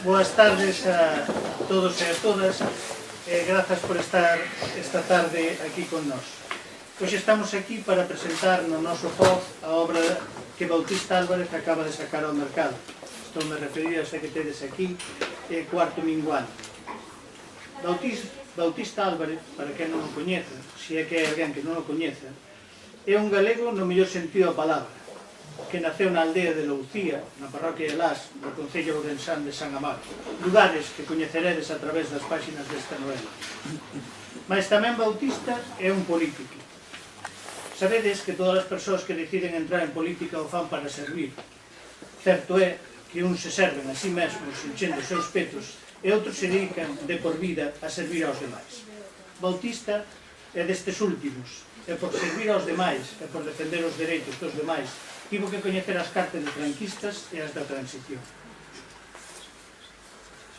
Boas tardes a todos e a todas e grazas por estar esta tarde aquí con nós. Hoxe estamos aquí para presentar no noso poz a obra que Bautista Álvarez acaba de sacar ao mercado. Estou me referir a esa que tedes aquí, Cuarto Minguante. Bautista Álvarez, para quen non o coñeza, se é que hai alguén que non o coñeza, é un galego no mellor sentido da palabra, que naceu na aldea de Loucía, na parroquia de Las, do concello ourensán de San Amaro, lugares que coñeceredes a través das páxinas desta novela. Mas tamén Bautista é un político. Sabedes que todas as persoas que deciden entrar en política o fan para servir. Certo é que uns se serven a sí mesmos enchendo os seus petos e outros se dedican de por vida a servir aos demais. Bautista é destes últimos, e por servir aos demais e por defender os dereitos dos demais tivo que coñecer as cárceles franquistas e as da transición.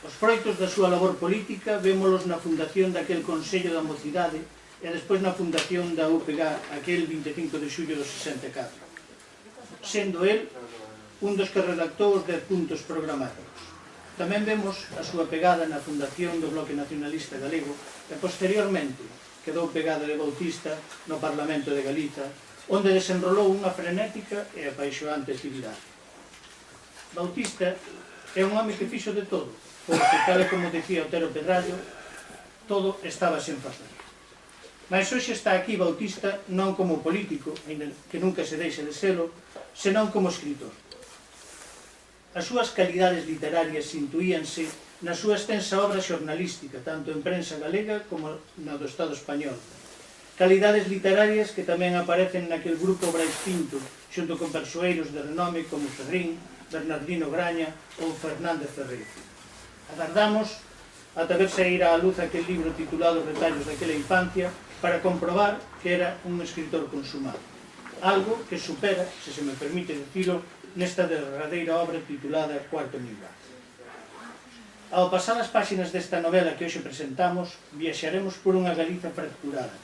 Os froitos da súa labor política vémolos na fundación daquel Consello da Mocidade e despois na fundación da UPG aquel 25 de xullo do 64, sendo el un dos que redactou os 10 puntos programáticos. Tamén vemos a súa pegada na fundación do Bloque Nacionalista Galego e posteriormente quedou pegada de Bautista no Parlamento de Galiza, onde desenrolou unha frenética e apaixonante actividade. Bautista é un home que fixo de todo, porque, tal como dicía Otero Pedrallo, todo estaba sen facer. Mas hoxe está aquí Bautista non como político, que nunca se deixe de selo, senón como escritor. As súas calidades literarias intuíanse na súa extensa obra xornalística, tanto en prensa galega como na do Estado español. Calidades literarias que tamén aparecen naquel grupo Brais Pinto, xunto con persoeiros de renome como Ferrín, Bernardino Graña ou Fernández Ferreiro. Agardamos ata ver sair á luz aquel libro titulado Retallos daquela infancia para comprobar que era un escritor consumado. Algo que supera, se se me permite dicilo, nesta derradeira obra titulada Cuarto Minguante. Ao pasar as páxinas desta novela que hoxe presentamos, viaxaremos por unha Galiza fracturada.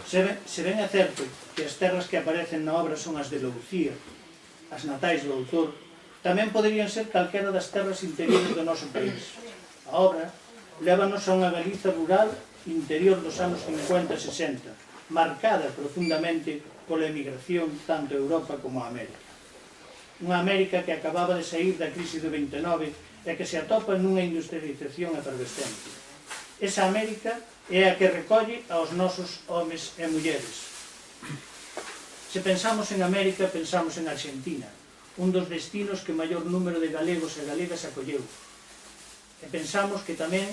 Se ben é certo que as terras que aparecen na obra son as de Loucía, as natais do autor, tamén poderían ser calquera das terras interiores do noso país. A obra lévanos a unha Galiza rural interior dos anos 50 e 60, marcada profundamente pola emigración tanto a Europa como a América. Unha América que acababa de saír da crise do 29 e que se atopa nunha industrialización efervescente. Esa América é a que recolle aos nosos homes e mulleres. Se pensamos en América, pensamos en Argentina, un dos destinos que maior número de galegos e galegas acolleu. E pensamos que tamén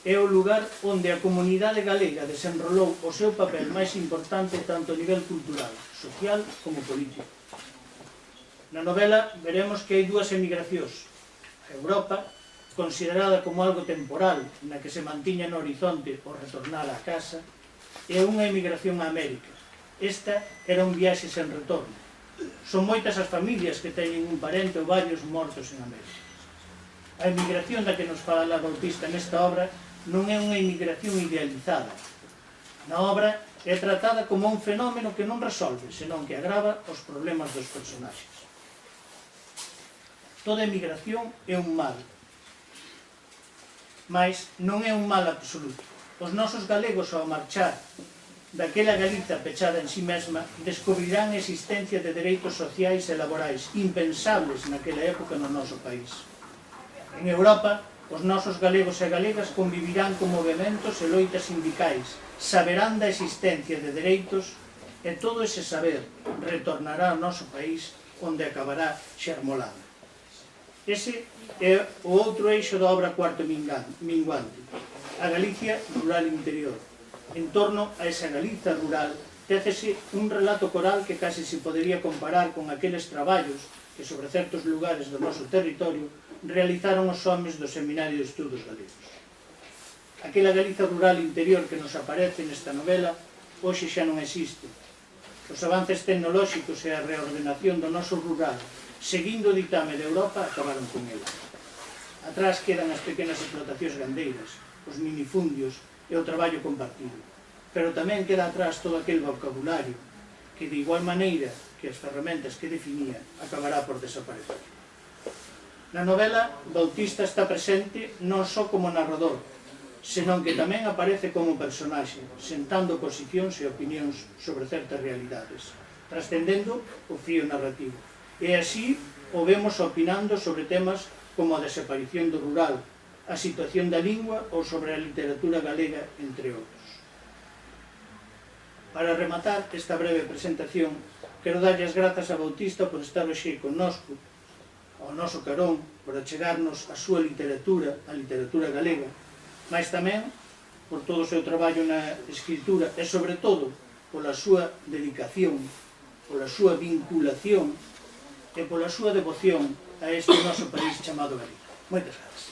é o lugar onde a comunidade galega desenrolou o seu papel máis importante tanto a nivel cultural, social como político. Na novela veremos que hai dúas emigracións. A Europa, considerada como algo temporal, na que se mantiña no horizonte o retornar á casa, e unha emigración a América. Esta era un viaxe sen retorno. Son moitas as familias que teñen un parente ou varios mortos en América. A emigración da que nos fala Bautista nesta obra non é unha emigración idealizada. Na obra é tratada como un fenómeno que non resolve, senón que agrava os problemas dos personaxes. Toda emigración é un mal, mas non é un mal absoluto. Os nosos galegos, ao marchar daquela Galiza pechada en sí mesma, descubrirán a existencia de dereitos sociais e laborais impensables naquela época no noso país. En Europa, os nosos galegos e galegas convivirán con movementos e loitas sindicais, saberán da existencia de dereitos e todo ese saber retornará ao noso país onde acabará xermolado. Ese é o outro eixo da obra Cuarto Minguante, a Galicia rural interior. En torno a esa Galiza rural técese un relato coral que case se podería comparar con aqueles traballos que sobre certos lugares do noso territorio realizaron os homes do Seminario de Estudos Galegos. Aquela Galiza rural interior que nos aparece nesta novela hoxe xa non existe. Os avances tecnolóxicos e a reordenación do noso rural seguindo o ditame de Europa, acabaron con ela. Atrás quedan as pequenas explotacións gandeiras, os minifundios e o traballo compartido. Pero tamén queda atrás todo aquel vocabulario que, de igual maneira que as ferramentas que definía, acabará por desaparecer. Na novela, Bautista está presente non só como narrador, senón que tamén aparece como personaxe, sentando posicións e opinións sobre certas realidades, trascendendo o fío narrativo. E así o vemos opinando sobre temas como a desaparición do rural, a situación da lingua ou sobre a literatura galega, entre outros. Para rematar esta breve presentación, quero darlle as grazas a Bautista por estar hoxe connosco, ao noso carón, por achegarnos a súa literatura, a literatura galega, mas tamén por todo o seu traballo na escritura e, sobre todo, pola súa dedicación, pola súa vinculación e pola súa devoción a este noso país chamado Galicia. Moitas grazas.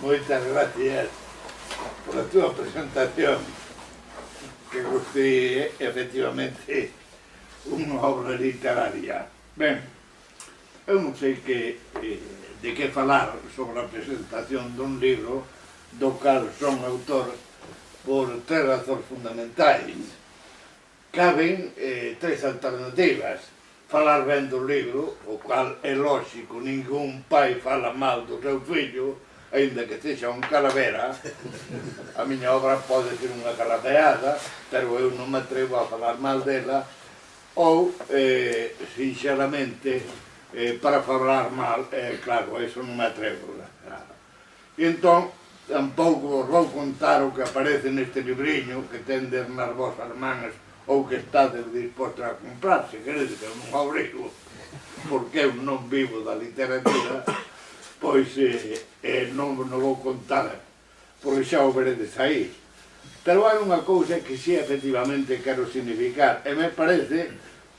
Moitas gracias por a túa presentación, que gostei efectivamente unha obra literaria. Ben, eu non sei de que falar sobre a presentación dun libro do cal son autor por tres razóns fundamentais. Caben tres alternativas. Falar ben do libro, o cual é lógico, ningún pai fala mal do seu fillo, aínda que sexa un calavera. A miña obra pode ser unha calaveada, pero eu non me atrevo a falar mal dela, ou, sinceramente, para falar mal, claro, eso non me atrevo. E entón, tampouco vos vou contar o que aparece neste libriño que tendes nas vosas manas ou que estades dispostos a comprar, se queredes que eu non obrigo, porque eu non vivo da literatura, pois non vou contar, porque xa o veredes aí. Pero hai unha cousa que si efectivamente quero significar, e me parece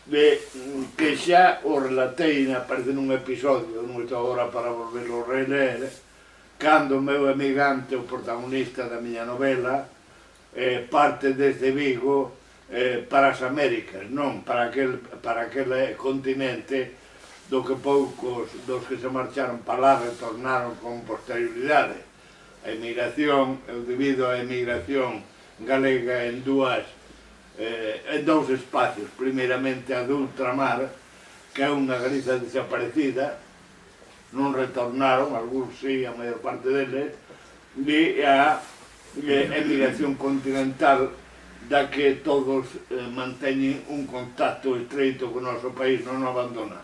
que xa o relatei, aparece nun episodio, non estou agora para volverlo reler, cando o meu amigante, o protagonista da miña novela, parte desde Vigo para as Américas, non para aquel continente do que poucos dos que se marcharon para lá retornaron con posterioridade. A emigración, eu divido a emigración galega en dous espacios. Primeiramente a de ultramar, que é unha Galiza desaparecida, non retornaron, algúns sí, a maior parte deles, e a emigración continental, da que todos manteñen un contacto estreito co noso país, non o abandona.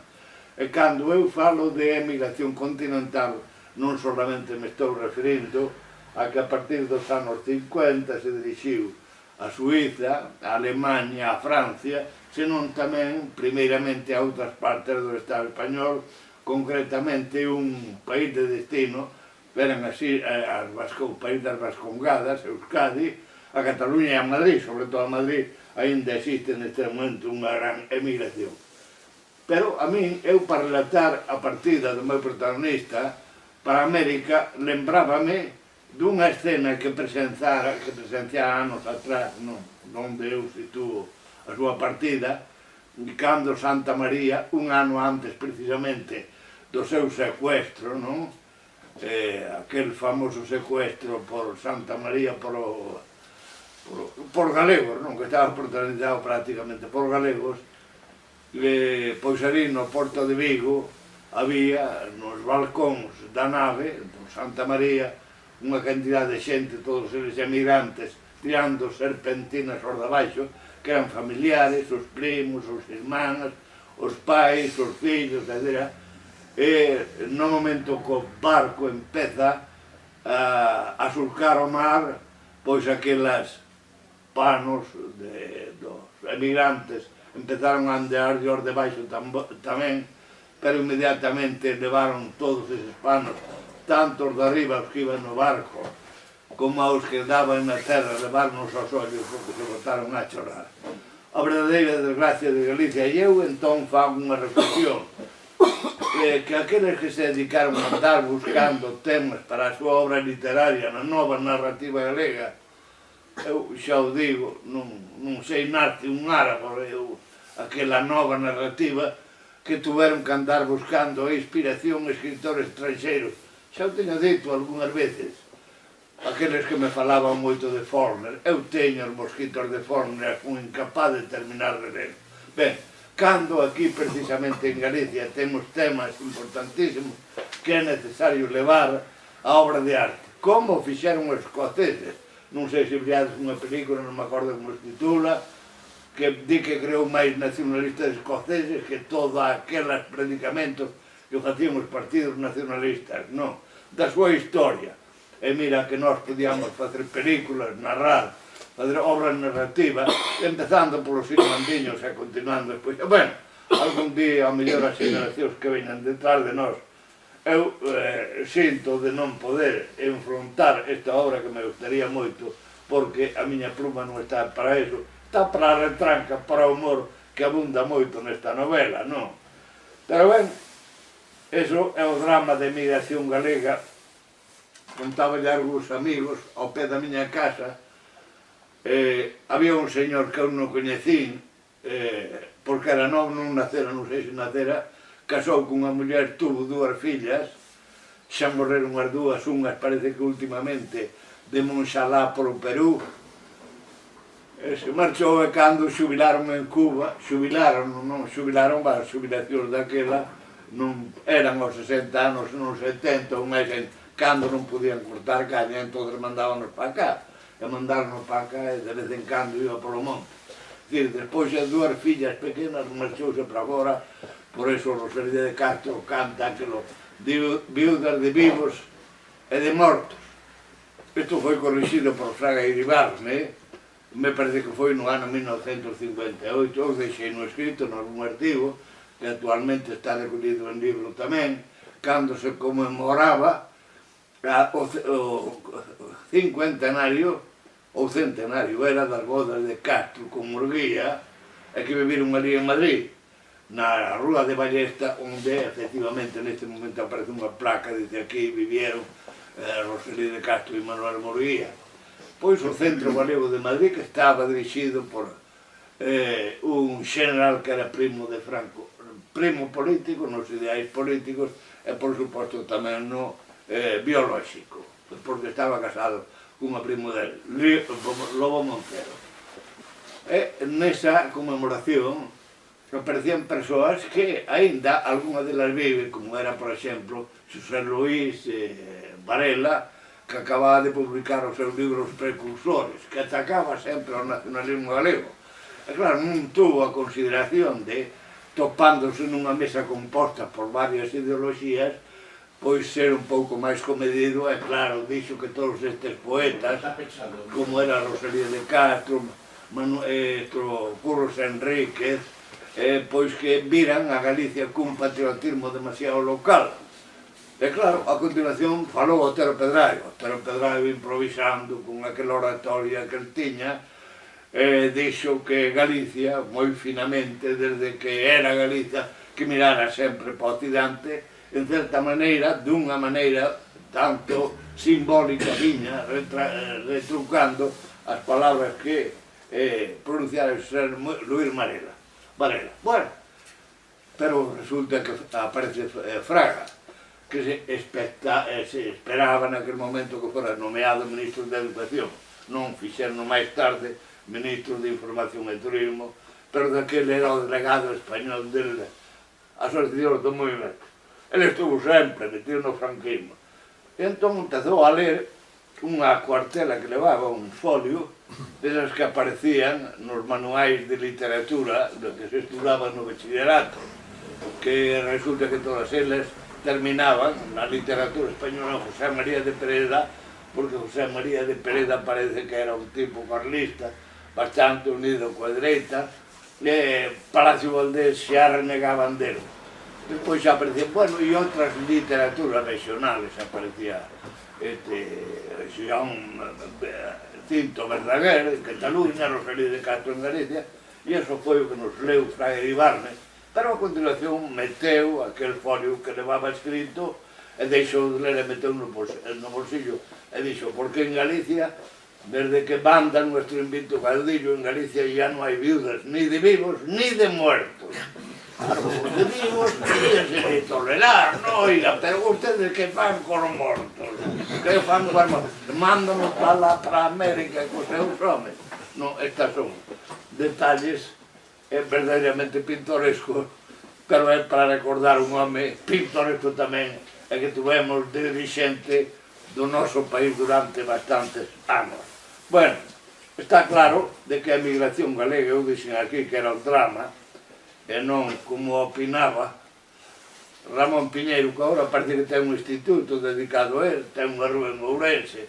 E cando eu falo de emigración continental, non solamente me estou referindo a que a partir dos anos 50 se dirixiu a Suiza, a Alemanha, a Francia, senón tamén, primeiramente, a outras partes do Estado español, concretamente un país de destino, eran así o país das Vascongadas, Euskadi, a Cataluña e a Madrid, sobre todo a Madrid, ainda existe neste momento unha gran emigración. Pero a min, eu para relatar a partida do meu protagonista para América, lembrábame dunha escena que presenciara anos atrás, onde eu situo a súa partida, cando Santa María, un ano antes precisamente do seu secuestro, non? Aquel famoso secuestro por Santa María por galegos, non? Que estaba protagonizado prácticamente por galegos, pois ali no Porto de Vigo había nos balcóns da nave do Santa María unha cantidad de xente, todos eles emigrantes, tirando serpentinas por debaixo, que eran familiares, os primos, os irmáns, os pais, os fillos, etc. E no momento que o barco empeza a surcar o mar, pois aquelas panos dos emigrantes empezaron a andear os debaixo tamén, pero inmediatamente levaron todos eses panos, tanto os de arriba, os que iban no barco, como aos que daban na terra, levarnos aos ollos porque se botaron a chorar. A verdadeira desgracia de Galicia. E eu entón fago unha reflexión, que aqueles que se dedicaron a andar buscando temas para a súa obra literaria na nova narrativa galega, eu xa o digo, non sei nace un árabe, aquela nova narrativa que tuveron que andar buscando a inspiración escritores estranxeiros. Xa o teño dito algunhas veces, aqueles que me falaban moito de Faulkner. Eu teño os mosquitos de Faulkner, un incapaz de terminar de ler. Ben, cando aquí precisamente en Galicia temos temas importantísimos que é necesario levar a obra de arte. Como fixeron os escoceses? Non sei se virades unha película, non me acordo como se titula, que di que creou máis nacionalistas escoceses que todos aqueles predicamentos que facían os partidos nacionalistas, non, da súa historia. E mira que nós podíamos facer películas, narrar, fazer obras narrativas, empezando polos irmandiños e continuando despois. Bueno, algún día, ao mellor as generacións que veñan detrás de nós, eu sinto de non poder enfrontar esta obra que me gustaría moito, porque a miña pluma non está para eso, está para a retranca, para o humor que abunda moito nesta novela, non? Pero ben, eso é o drama da emigración galega. Contáballe a algúns amigos ao pé da miña casa. Había un señor que eu non coñecín, porque era novo, non nacera, non sei se nacera, casou cunha muller, tuvo dúas fillas, xa morreron as dúas, unhas parece que últimamente de Monxalá polo Perú, se marchou e cando xubilaron en Cuba, xubilaron, non xubilaron, as xubilacións daquela non eran aos 60 anos, non 70, ou máis, cando non podían cortar caña, entón mandábanos para cá, e mandáronos para cá e de vez en cando iba polo monte. Despois as dúas fillas pequenas marchouse para fora. Por eso Rosalía de Castro canta aquilo viudas de vivos e de mortos. Isto foi corrixido por Fraga Iribarren, me parece que foi no ano 1958, eu deixei no escrito, nalgún artigo, que actualmente está recollido en libro tamén, cando se conmemoraba o cincuentenario, ou centenario, era das bodas de Castro con Murguía, e que viviron ali en Madrid, na Rúa de Ballesta, onde efectivamente neste momento aparece unha placa, dice aquí vivieron Rosalía de Castro e Manuel Murguía. Pois o Centro Galego de Madrid, que estaba dirixido por un general que era primo de Franco, primo político, nos ideais políticos e por suposto tamén no biolóxico, porque estaba casado cunha primo del, Lobo Montero. E nesa conmemoración aparecían persoas que aínda algunha delas vive, como era, por exemplo, Xosé Luis Varela, que acababa de publicar os seus libros precursores, que atacaba sempre ao nacionalismo galego. E claro, non tuvo a consideración de, topándose nunha mesa composta por varias ideoloxías, pois ser un pouco máis comedido, e claro, dixo que todos estes poetas, como era Rosalía de Castro, Curros Enríquez, pois que viran a Galicia cun patriotismo demasiado local. E claro, a continuación falou Otero Pedraio improvisando con aquela oratoria que el tiña, dixo que Galicia, moi finamente, desde que era Galicia, que mirara sempre para o occidente, en certa maneira, dunha maneira tanto simbólica, viña, retrucando as palabras que pronunciara Luis Varela. Bueno, pero resulta que aparece Fraga, que se esperaba naquele momento que fora nomeado ministro de Educación, non fixeron máis tarde ministro de Información e Turismo, pero daquele era o delegado español del Asociación do Movimento. Ele estuvo sempre metido no franquismo. E entón empezou a ler unha cuartela que levaba un folio desas que aparecían nos manuais de literatura do que se estudaba no bachillerato, que resulta que todas eles terminaban na literatura española José María de Pereda, porque José María de Pereda parece que era un tipo carlista bastante unido coa dereita, e Palacio Valdés xa renegaban dele. Despois xa aparecían, bueno, e outras literaturas regionales, aparecía Joan Cinto Verdaguer en Cataluña, Rosalía de Castro en Galicia, e iso foi o que nos leu Fraga Iribarren, pero a continuación meteu aquel folio que levaba escrito e deixou de ler e meteu no bolsillo e dixo, porque en Galicia, desde que manda nuestro invito caudillo, en Galicia ya non hai viudas ni de vivos ni de muertos. de vivos de tolerar, no, oiga, pero ustedes que fan con os mortos, que fan con os mortos, mándanos para América cos seus homes. Non, estas son detalles verdadeiramente pintorescos, pero é para recordar un home pintoresco tamén, e que tuvemos de dirixente do noso país durante bastantes anos. Bueno, está claro de que a emigración galega, eu dixen aquí que era un drama, e non como opinaba Ramón Piñeiro, que agora parece que ten un instituto dedicado a él, ten unha rúa en Ourense,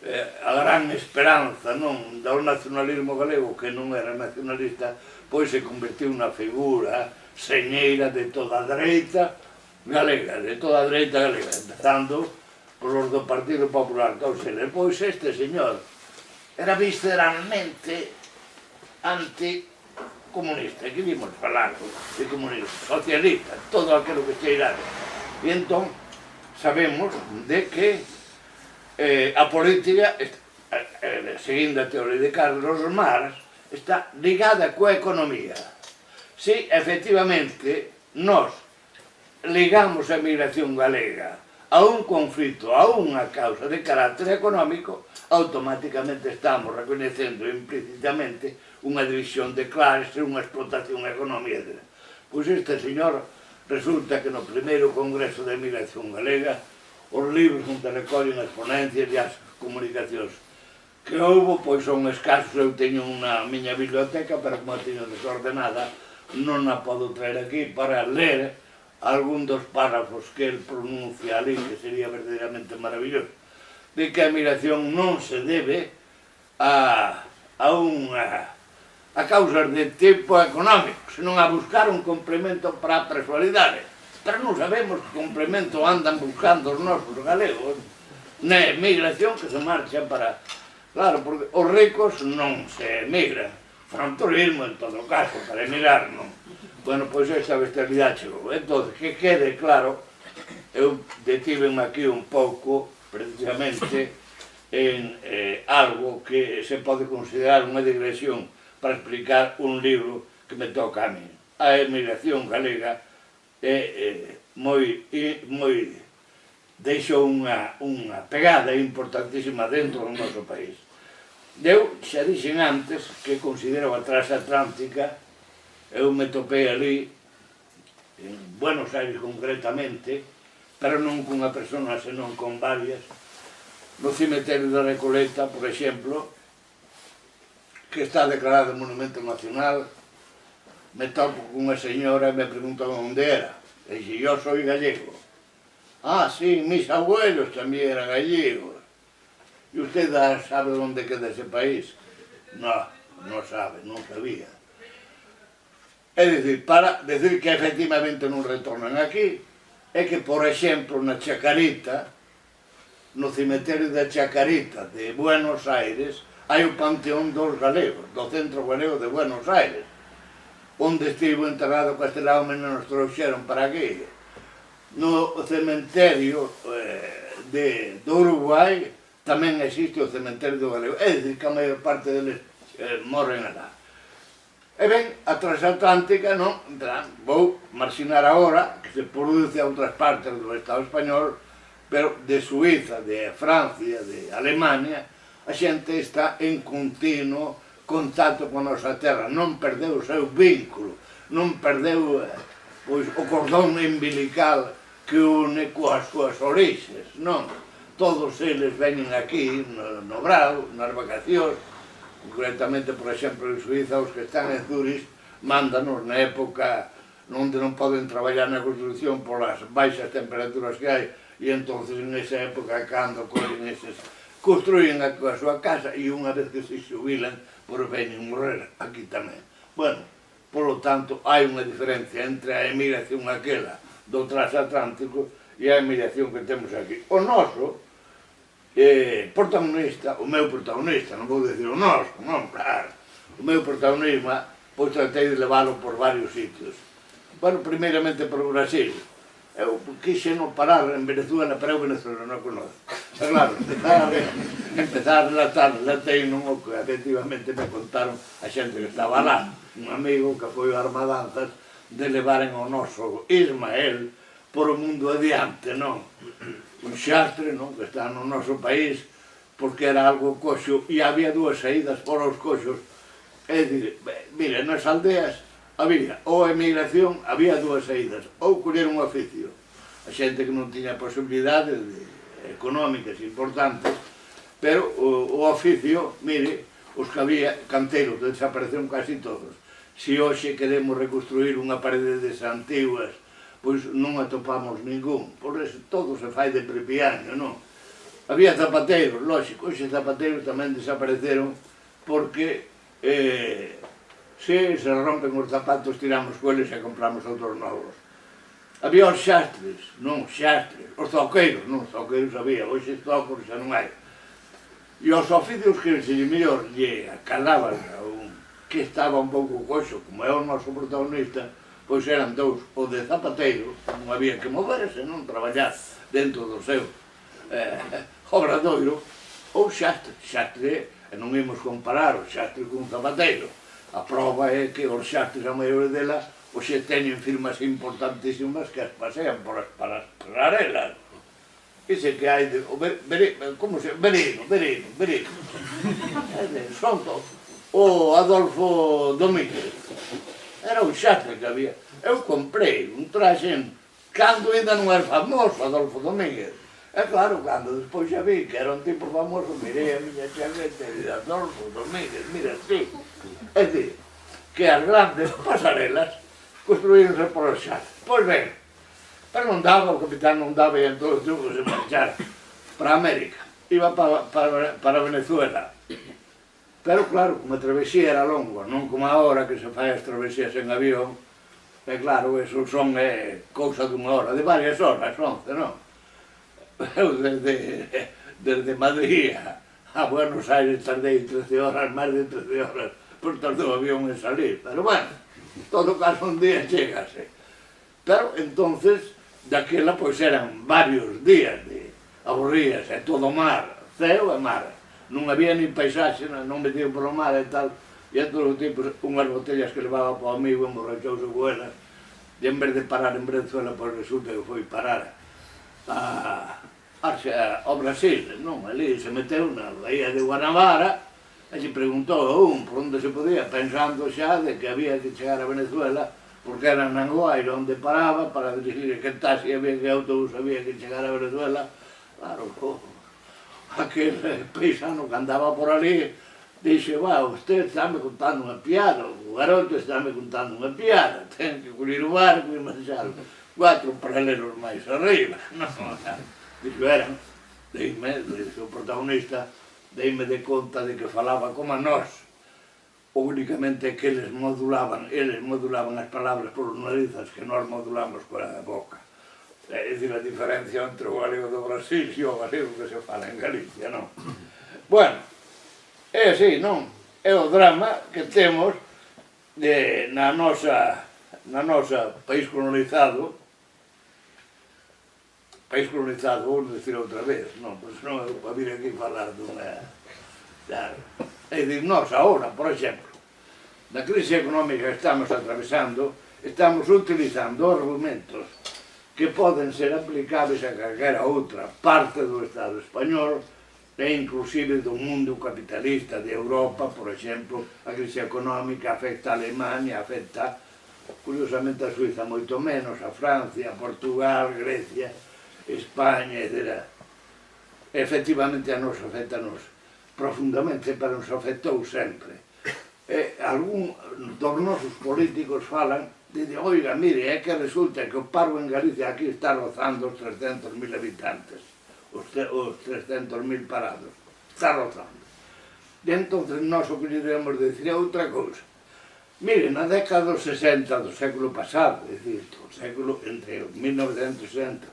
a gran esperanza non do nacionalismo galego, que non era nacionalista, pois se convertiu na figura señeira de toda a dereita galega, empezando polos do Partido Popular, pois este señor era visceralmente anticomunista, que vimos falar de comunista, socialista, todo aquilo que cheirara. E entón, sabemos de que a política, seguindo a teoría de Carlos Marx, está ligada coa economía. Si, efectivamente, nós ligamos a migración galega a un conflito, a unha causa de carácter económico, automáticamente estamos reconhecendo implícitamente unha división de clases, unha explotación económica. Pois este señor resulta que no primeiro Congreso de Migración Galega os libros onde recollen as ponencias e as comunicacións que houve, pois son escasos, eu teño na miña biblioteca, pero como a teño desordenada, non a podo traer aquí para ler algún dos párrafos que el pronuncia ali, que sería verdadeiramente maravilloso, de que a migración non se debe a causas de tipo económico, senón a buscar un complemento para a personalidade. Pero non sabemos que complemento andan buscando os nosos galegos na emigración que se marcha para... Claro, porque os ricos non se emigran, fan turismo en todo caso, para emigrar non. Bueno, pois esta bestialidade chegou. Entón, que quede claro, eu detíveme aquí un pouco, precisamente, en algo que se pode considerar unha digresión para explicar un libro que me toca a mí. A emigración galega deixou unha pegada importantísima dentro do noso país. Eu xa dixen antes que considero a transatlántica, eu me topei ali, en Buenos Aires concretamente, pero non cunha persona, senón con varias, no cemiterio da Recoleta, por exemplo, que está declarado Monumento Nacional, me topo con unha señora e me preguntan onde era. E dixo, yo soy gallego. Ah, sí, mis abuelos tamén eran gallegos. E usted sabe onde queda ese país? No, non sabe, non sabía. É dicir, para decir que efectivamente non retornan aquí, é que, por exemplo, na Chacarita, no cemiterio da Chacarita de Buenos Aires, hai o panteón dos galegos, do Centro Galego de Buenos Aires, onde estivo enterrado Castelao e nos trouxeron para aquí. No cementerio do Uruguai tamén existe o cementerio do galego, é dicir, que a maior parte deles morren alá. E ben, a transatlántica, non, vou marxinar agora, que se produce a outras partes do Estado español, pero de Suiza, de Francia, de Alemania, a xente está en continuo contacto con a nosa terra, non perdeu o seu vínculo, non perdeu pois, o cordón umbilical que une coas súas orixes, non? Todos eles veñen aquí, no Brau, nas vacacións, concretamente, por exemplo, en Suiza, os que están en Zurich, mándanos na época onde non poden traballar na construcción polas baixas temperaturas que hai, e entonces en esa época, cando collen eses, construyen a súa casa e unha vez que se xubilan, por veñen morrer aquí tamén. Bueno, polo tanto, hai unha diferencia entre a emigración aquela do transatlántico e a emigración que temos aquí. O noso protagonista, o meu protagonista, non vou dicir o noso, non, claro, o meu protagonismo, pois tratei de leválo por varios sitios. Bueno, primeiramente por Brasil. Eu quise non parar en Venezuela, pero eu Venezuela non conoce. Pero claro, empezar a relatei non o que efectivamente me contaron a xente que estaba lá. Un amigo que foi a Armadanzas de levaren o noso Ismael por o mundo adiante, non? Un xastre, non? Que está no noso país porque era algo coxo e había dúas saídas para os coxos. É dicir, mira, nas aldeas había ou emigración, había dúas saídas, ou coller un oficio. A xente que non tiña posibilidades económicas importantes, pero o oficio, mire, os que había canteiros desaparecieron casi todos. Se hoxe queremos reconstruir unha parede antiguas, pois non atopamos ningún, por eso todo se fai de prepiaño, non? Había zapateiros, lógico, hoxe zapateiros tamén desapareceron porque se rompen os zapatos, tiramos coeles e compramos outros novos. Había os xastres, non xastres, os zoqueiros, non, zoqueiros había, hoxe zocos xa non hai. E os oficios que se mellor lle acalaban a un que estaba un pouco coxo, como é o noso protagonista, pois eran dous, o de zapateiro, non había que moverse, non traballar dentro do seu obradoiro, ou xastre, xastre, e non imos comparar o xastre con o zapateiro. A prova é que os xastres, a maioria delas, hoxe teñen firmas importantísimas que as pasean para as rarelas. Ese que hai de... como se... Verino. Son todos. O Adolfo Domínguez. Era un xastre que había. Eu comprei un traxe cando ainda non era famoso Adolfo Domínguez. E claro, cando despois xa vi que era un tipo famoso, mirei a miña chaqueta e dije, Adolfo Domínguez, mira, sí. É dicir, que as grandes pasarelas construíronse por os xastres. Pois ben, pero non daba, o capitán non daba e entón tuvo que se marchar para América. Iba para Venezuela. Pero claro, como a travesía era longa, non como agora que se fai as travesías en avión, e claro, eso son cousa dunha hora, de varias horas, 11, non? Eu desde Madrid a Buenos Aires tardei 13 horas, máis de 13 horas, por tardou o avión en salir. Pero bueno, en todo caso un día chegase. Pero entonces, daquela pois eran varios días de aburrías, e todo mar, ceo e mar. Non había nin paisaxe, non metían polo mar e tal, e a todos os tipos, unhas botellas que levaba para o amigo, emborrachouse con elas, e en vez de parar en Venezuela, pois resulta que foi parar ao Brasil, non? Ali se meteu na bahía de Guanabara, e se preguntou a un por onde se podía, pensando xa de que había que chegar a Venezuela, porque era en Anguaira onde paraba, para dirigir que taxi había, que autobús había que chegar a Venezuela. Claro, aquel paisano que andaba por ali, dixe, usted está me contando unha piada, o garoto está me contando unha piada, ten que colir o barco e marchalo 4 paralelos máis arriba. Dixo, eran, deime, o protagonista, deime de conta de que falaba como a nós, únicamente que eles modulaban as palabras por narizas que nós modulamos coa boca. É dicir, a diferencia entre o galego do Brasil e o galego que se fala en Galicia, non? Bueno, é así, non? É o drama que temos na nosa país colonizado, vou dicir outra vez, non? Pois non é para vir aquí falar dunha... É dicir, nós agora, por exemplo, na crise económica que estamos atravesando, estamos utilizando argumentos que poden ser aplicables a calquera outra parte do Estado español e inclusive do mundo capitalista de Europa, por exemplo, a crise económica afecta a Alemania, afecta curiosamente a Suiza moito menos, a Francia, a Portugal, Grecia, España, etc. Efectivamente a nos afecta-nos profundamente, pero nos afectou sempre. Algún dos nosos políticos falan, dicen, oiga, mire, é que resulta que o paro en Galicia aquí está rozando os 300.000 habitantes, os 300.000 parados, está rozando. E entón, nós o que lle debemos decir é outra cousa. Mire, na década dos 60 do século pasado, é dicir, o século entre 1960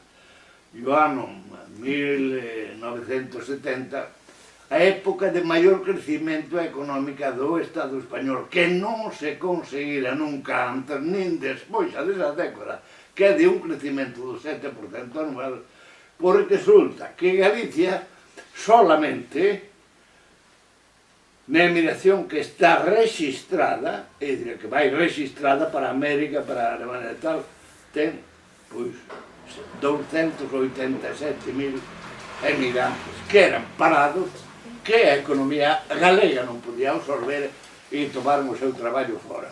e o ano 1970, a época de maior crecimento económico do Estado español, que non se conseguira nunca antes, nin despois desa década, que é de un crecimento do 7% anual, porque resulta que Galicia solamente na emigración que está registrada, é dicir, que vai registrada para a América, para a Alemania e tal, ten, pois, 287.000 emigrantes que eran parados, que a economía galega non podía absorber e tomaron o seu traballo fora.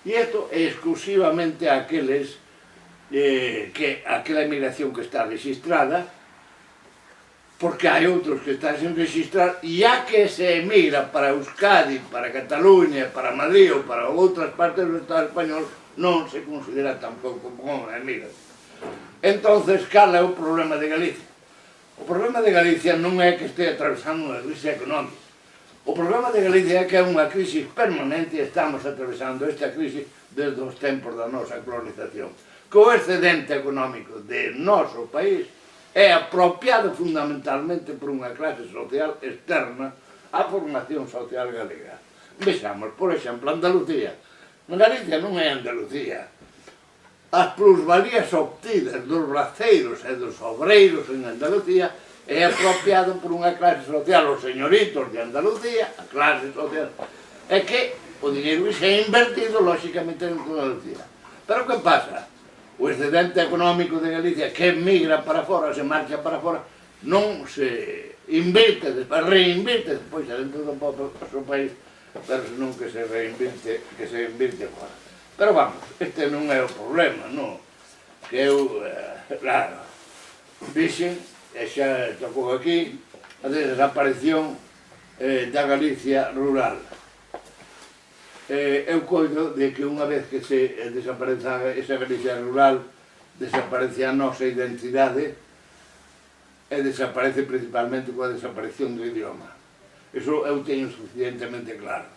E isto é exclusivamente aqueles aquela emigración que está registrada, porque hai outros que están sen registrar, e a que se emigra para Euskadi, para Cataluña, para Madrid ou para outras partes do Estado español, non se considera tampouco como emigra. Entonces, cal é o problema de Galicia? O problema de Galicia non é que este atravesando unha crise económica. O problema de Galicia é que é unha crise permanente e estamos atravesando esta crise desde os tempos da nosa colonización. Que o excedente económico de noso país é apropiado fundamentalmente por unha clase social externa á formación social galega. Vexamos, por exemplo, Andalucía. Galicia non é Andalucía. As plusvalías obtidas dos braceiros e dos obreiros en Andalucía é apropiado por unha clase social, os señoritos de Andalucía, a clase social, é que o dinheiro se é invertido, lóxicamente, en Andalucía. Pero que pasa? O excedente económico de Galicia que migra para fora, se marcha para fora, non se invierte, reinvierte despois dentro do seu país, pero senón que se reinvierte, que se invierte fora. Pero vamos, este non é o problema, non? Que eu, claro, dixen, e xa tocou aquí, a desaparición da Galicia rural. Eu coido de que unha vez que se desapareza esa Galicia rural, desaparece a nosa identidade e desaparece principalmente coa desaparición do idioma. Iso eu teño suficientemente claro.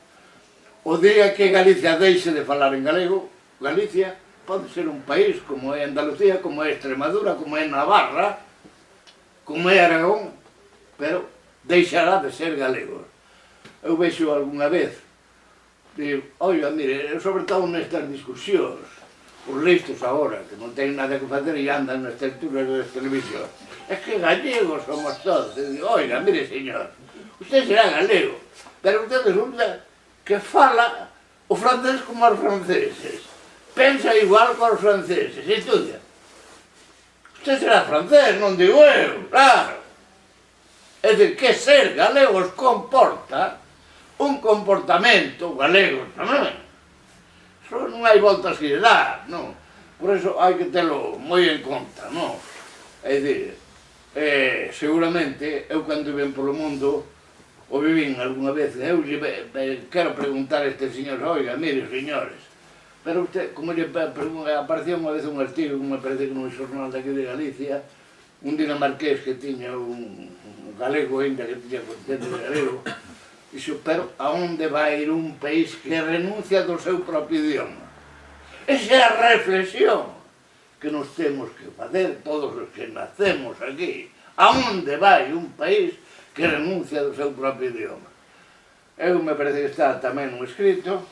O día que Galicia deixe de falar en galego, Galicia pode ser un país como é Andalucía, como é Extremadura, como é Navarra, como é Aragón, pero deixará de ser galego. Eu vexo algunha vez, digo, oiga, mire, sobre todo nestas discusións, os listos agora, que non teñen nada que facer e andan nas tertulias das televisións, é que gallegos somos todos. E digo, oiga, mire, señor, usted será galego, pero usted resulta que fala o francés como os franceses, pensa igual que os franceses, estudia. Usted será francés, non digo eu, claro. É dicir, que ser galegos comporta un comportamento galego tamén. Só non hai voltas que lle dar, non? Por iso hai que telo moi en conta, non? É dicir, seguramente, eu cando ven polo mundo, o vivín algunha vez, eu quero preguntar a este señor, oiga, mire, señores, pero usted, como lle apareceu unha vez un artigo, me parece que nun xornal daqui de Galicia, un dinamarqués que tiña un galego ainda, que tiña consciente de galego, dixo, pero aonde vai ir un país que renuncia do seu propio idioma? Esa é a reflexión que nos temos que facer todos os que nacemos aquí. Aonde vai un país que renuncia do seu propio idioma? Eu me parece que está tamén un escrito,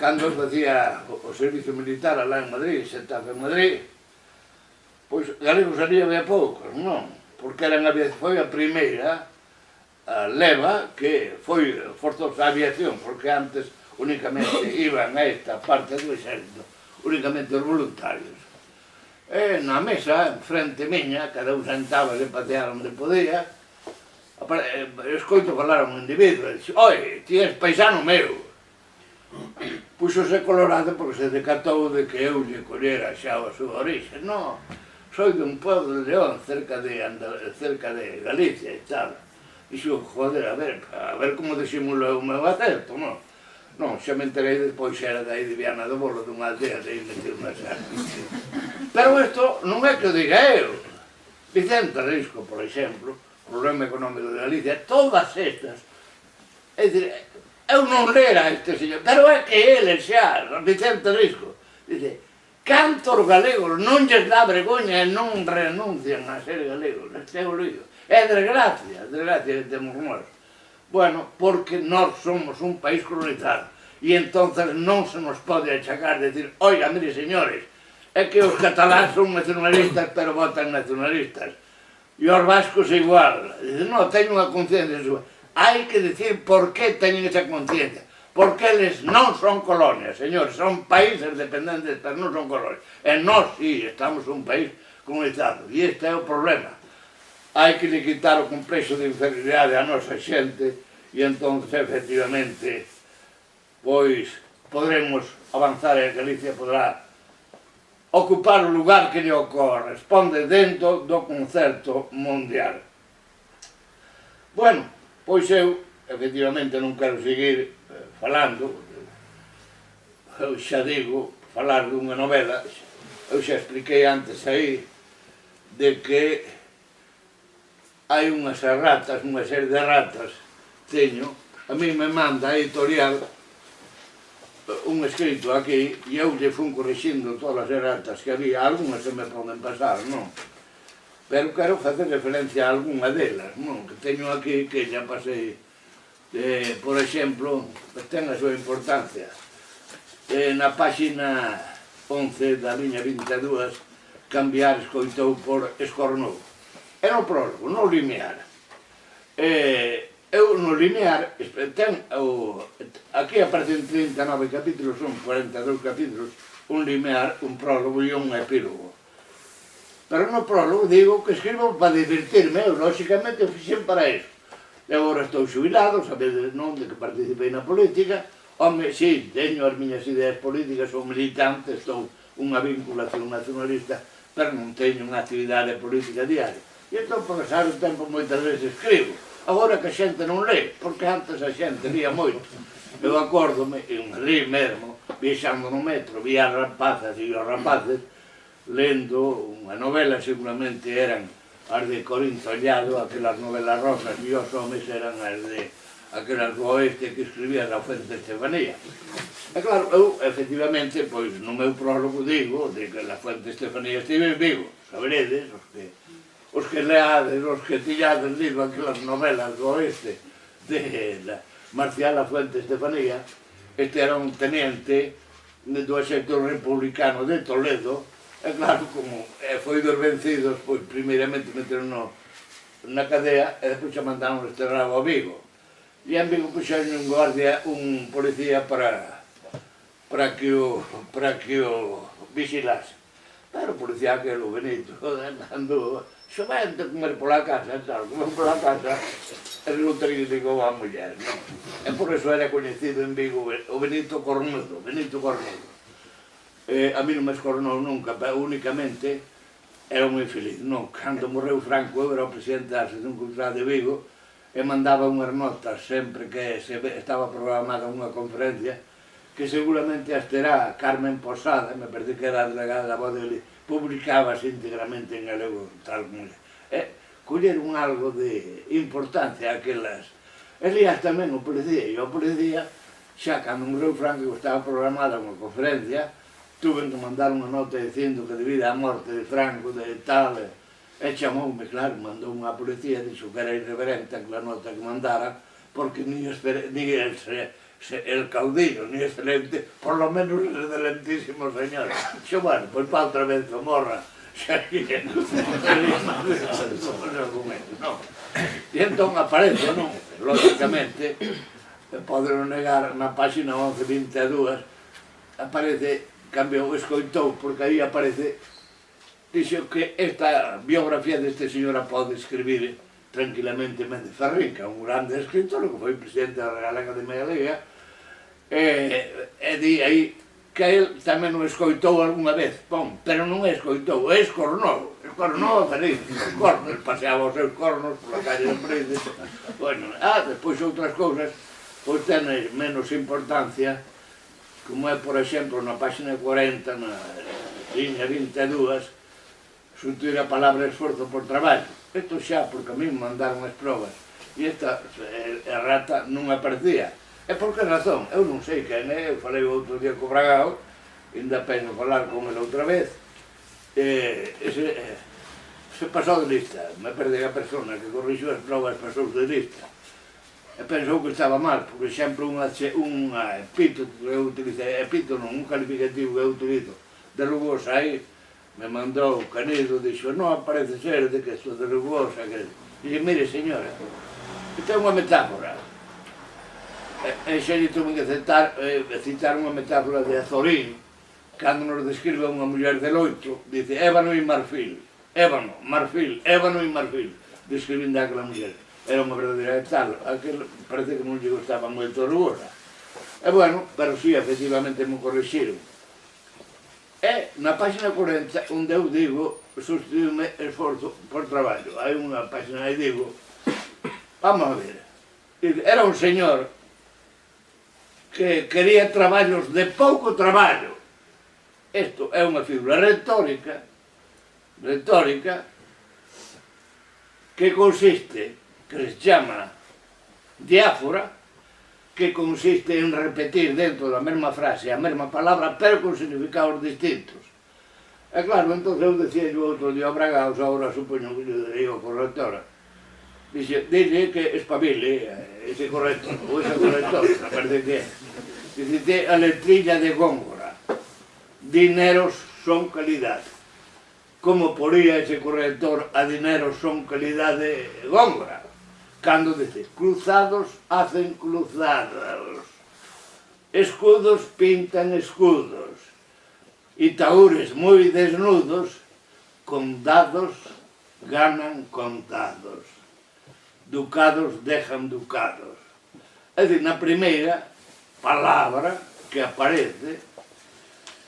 cando facía o servicio militar alá en Madrid, sentado en Madrid, pois galegos ali había poucos, non? Porque foi a primeira leva que foi forzosa a aviación, porque antes únicamente iban a esta parte do exército, únicamente os voluntarios. E na mesa, en frente miña, cada un sentaba e patear onde podía, escoito falar a un individuo, e dixe, oi, ti és paisano meu. Puxose colorado porque se decatou de que eu lle collera xa a súa orixe. Non, soy dun pueblo de León, cerca de Galicia e tal. Dixo, joder, a ver como disimulo o meu acento, non? Non, xa me enterei despois xa era dai de Viana do Bolo, dunha aldea de aí metido na xa. Pero isto non é que o diga eu. Vicente Risco, por exemplo, problema económico de Galicia, todas estas, é dicir, eu non lera este señor, pero é que ele xa, Vicente Risco, dice, cantos galegos non lles dá vergoña e non renuncian a ser galegos, este é o lío. É desgracia que temos nós. Bueno, porque nós somos un país colonizado e entonces non se nos pode achacar decir, oiga, mire, señores, é que os cataláns son nacionalistas pero votan nacionalistas e os vascos igual. Dice, non, teño unha conciencia súa. hai que dicir por que teñen esa conciencia. Porque eles non son colonias, señores, son países dependentes, pero non son colonias. E nós, sí, estamos un país comunizado, e este é o problema. Hai que quitar o complexo de inferioridade a nosa xente, e entón, efectivamente, pois, podremos avanzar e Galicia podrá ocupar o lugar que lle corresponde dentro do concerto mundial. Bueno, pois eu, efectivamente, non quero seguir falando, eu xa digo, falar dunha novela, eu xa expliquei antes aí, de que hai unhas ratas, unha serie de ratas, teño, a mí me manda a editorial un escrito aquí, e eu lle fun corrixindo todas as ratas que había, algunhas se me poden pasar, non? Pero quero facer referencia a algunha delas, non? Que teño aquí, que xa pasei. Por exemplo, ten a súa importancia. Na páxina 11 da liña 22, cambiar escoitou por escornou. Era o prólogo, non o linear. Eu no linear, aquí aparecen 39 capítulos, son 42 capítulos, un linear, un prólogo e un epílogo. Pero no prólogo digo que escribo para divertirme, eu lóxicamente o fixen para eso. E agora estou xubilado, sabedes non, de que participei na política. Home, sí, teño as miñas ideas políticas, sou militante, estou unha vinculación nacionalista, pero non teño unha actividade política diaria. E entón, por pasar o tempo, moitas veces escribo. Agora que a xente non lê, porque antes a xente lía moito. Eu acórdome, en li mesmo, viaxando no metro, vi as rapazas e os rapaces, lendo unha novela, seguramente eran as de Corinto Allado, aquelas novelas rosas, e os homes eran as de aquelas do oeste que escribía na Fuente Estefanía. E claro, eu, efectivamente, pois no meu prólogo digo de que na Fuente Estefanía estive en Vigo, saberedes, os que leades, os que tillades lido aquelas novelas do oeste de Marcial a Fuente Estefanía. Este era un teniente do exército republicano de Toledo. E claro, como foi dos vencidos, pois primeiramente meteron na cadea e despois xa mandaron desterrado a Vigo. E en Vigo puxeron un guardia, un policía para que o vigilase. Pero o policía que era o Benito, andou xovente a comer pola casa, tal, comer pola casa, e resulta que digou a muller, non? E por eso era coñecido en Vigo o Benito Cornudo, Benito Cornudo. A mí non me escornou nunca, pero únicamente era moi feliz. Non, cando morreu Franco, eu era o presidente da Asociación Cultural de Vigo e mandaba unhas notas sempre que estaba programada unha conferencia que seguramente as terá Carmen Posada, me parece que era a delegada da voz dele, publicábase íntegramente en galego, tal como colleron algo de importancia aquelas. Elías tamén o policía, e o policía, xa cando morreu Franco estaba programada unha conferencia, tuve que mandar unha nota dicindo que debido á morte de Franco, de tal, e chamoume, claro, mandou unha policía, dixo que era irreverente aquela nota que mandara, porque ni el caudillo, ni excelente, por lo menos el excelentísimo señor. Xo, bueno, pois pa outra vez que morra, xa que non. E entón aparece, non? Lógicamente, poden negar na página 1122, aparece, cambiou, escoitou, porque aí aparece, dixo que esta biografía deste señor a pode escribir tranquilamente Méndez Ferrín, un grande escritor, que foi presidente da Real Academia Galega, e di aí que el tamén o escoitou algunha vez, pero non escoitou, escornou a feliz, os cornos, paseaba os seus cornos pola calle de Príncipe. Bueno, despois outras cousas, pois ten menos importancia, como é, por exemplo, na página 40, na liña 22, substituir a palabra esforzo por traballo. Isto xa, porque a mí me mandaron as probas, e esta rata non aparecía. E por que razón? Eu non sei quen é, eu falei outro día co Bragao, ainda penso falar con ele outra vez, se pasou de lista, me perdei a persona que corrixou as probas, pasou de lista. E pensou que estaba mal, por exemplo, un epíteto que eu utilicei, epíteto non, un calificativo que eu utilizo, de rugosa aí, me mandou Canido, dixo, non parece ser de que estou de rugosa, que Dice, mire, señora, esta é unha metáfora. E xa lle tuve que citar unha metáfora de Azorín, cando nos describe unha muller de loito, dice, ébano e marfil, ébano, marfil, ébano e marfil, describindo aquela muller. Era unha verdadeira tal, aquel parece que non lle gustaba moito a rubora. E bueno, pero sí, efectivamente me corrixiron. E na página 40, onde eu digo, substituirme esforzo por traballo. Hai unha página aí digo, vamos a ver, era un señor que quería traballos de pouco traballo. Isto é unha figura retórica, que consiste, que se chama diáfora, que consiste en repetir dentro da mesma frase a mesma palabra, pero con significados distintos. E claro, entón eu decía yo outro día a Bragaus, agora supoño que lle digo correctora, dille que espabile ese corrector, ou esa correctora, parece que é. Dice, a letrilla de Góngora, dineros son calidad. Como poría ese corrector a dineros son calidad de Góngora? Cando dice, cruzados hacen cruzados, escudos pintan escudos, e taúres moi desnudos, condados ganan contados, ducados dejan ducados. É dicir, na primeira palabra que aparece,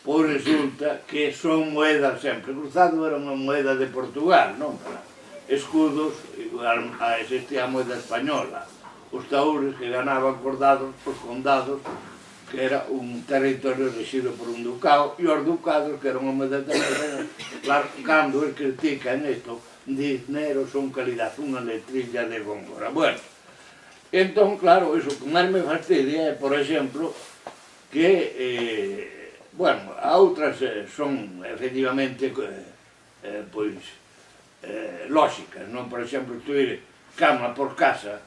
pois resulta que son moedas sempre. Cruzado era unha moeda de Portugal, non? Escudos, existía a moeda española, os taúres que ganaban cordados, os condados, que era un territorio rexido por un ducado, e os ducados, que era unha moeda tamén. Claro, cando el critican isto, dinero son calidad, unha letrilla de Góngora. Bueno, entón, claro, iso que máis me fastidia é, por exemplo, que, bueno, a outras son, efectivamente, pois, lóxicas, non? Por exemplo, estuir cama por casa,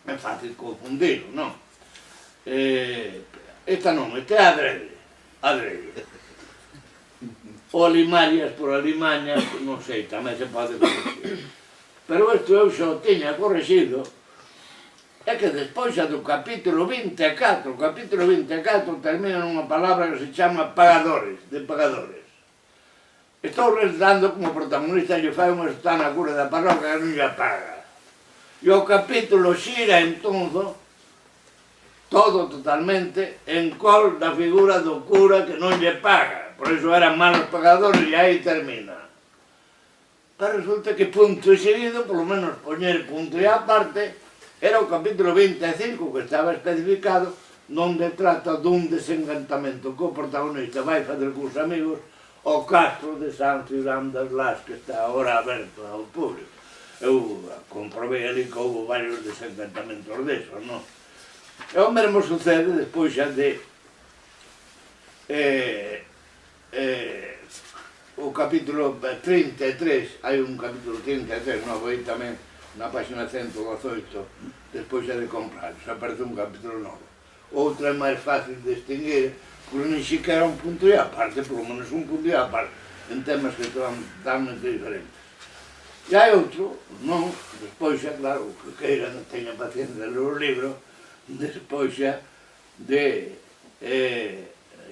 é fácil confundirlo, non? Esta non, esta é adrede. O alimañas por alimañas, non sei, tamén se pode corregir. Pero isto eu xa o tiña corregido, é que despois xa do capítulo 24, o capítulo 24 termina nunha palabra que se chama pagadores, de pagadores. Estou recitando como protagonista lle fai unha está na cura da parroquia que non lle paga. E o capítulo xira entón todo totalmente en col da figura do cura que non lle paga. Por iso eran malos pagadores e aí termina. Pero resulta que punto e seguido, polo menos poñer punto e aparte, era o capítulo 25 que estaba especificado, onde trata dun desencantamento que o protagonista vai fazer cos amigos ao castro de San Ciudad das Las, que está agora aberto ao público. Eu comprobei ali que houve varios desencantamentos desos, non? E o mesmo sucede despois xa de o capítulo 33, hai un capítulo 33, non foi tamén na página 118, despois xa de comprar, xa aparece un capítulo novo. Outra é máis fácil de distinguir, porque nin siquiera un punto e aparte, polo menos un punto e aparte, en temas que están totalmente diferentes. E hai outro, non, despois xa, claro, que queira, non teña paciencia de ler o libro, despois xa de,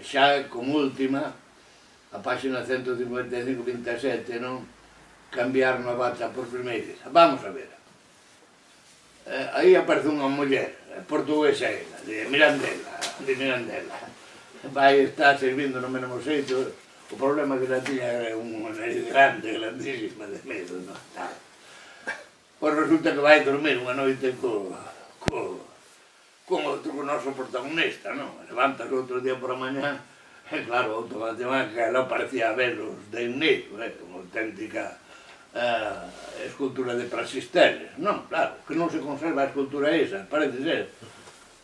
xa como última, a página 155-27, non, cambiar unha bata por primeira. Vamos a ver. Aí aparece unha muller, portuguesa ela, de Mirandela. Vai estar servindo no mesmo xeito. O problema que la tiña era unha nariz grande, grandísima, de medo, non? Pois resulta que vai dormir unha noite con outro noso protagonista, non? Levantas outro día por a mañá, e claro, automáticamente ela parecía velos de Ignicio, como auténtica escultura de Praxiteles, non? Claro, que non se conserva a escultura esa, parece ser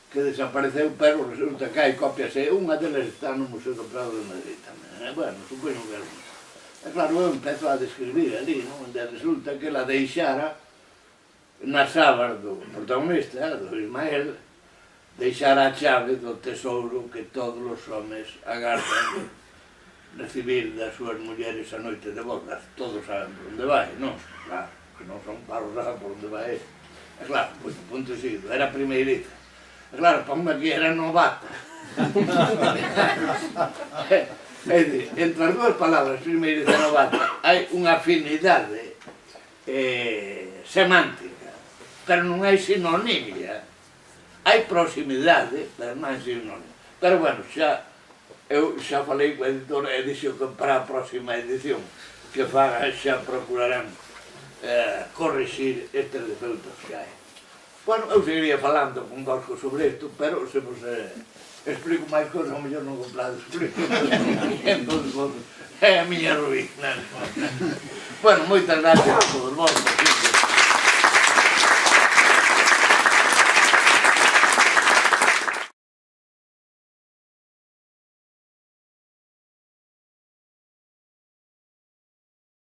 que desapareceu, pero resulta que hai copias, e unha delas está no Museo do Prado de Madrid tamén. Bueno, supoño que era. E claro, eu empezo a describir ali, non? Onde resulta que ela deixara nas sabas do protagonista, do Ismael, deixara a chave do tesouro que todos os homes agardan recibir das súas mulleres a noite de bodas. Todos saben onde vai, non? Claro. que non son paros nada por onde vai. E claro, pois o punto seguido, era primeirita. E claro, para unha que era novata. É dicir, entre as dúas palabras, primeirita e novata, hai unha afinidade semántica, pero non hai sinonimia. Hai proximidade, pero non hai sinonimia. Pero bueno, eu xa falei coa editora e dixo que para a próxima edición que faga xa procurarán corrixir estes defeitos que hai. Bueno, eu seguiría falando con Gorko sobre isto, pero se vos explico máis cousas, ao mellor non complado explico. Entón, é a miña ruína. Bueno, moitas gracias a todos vos.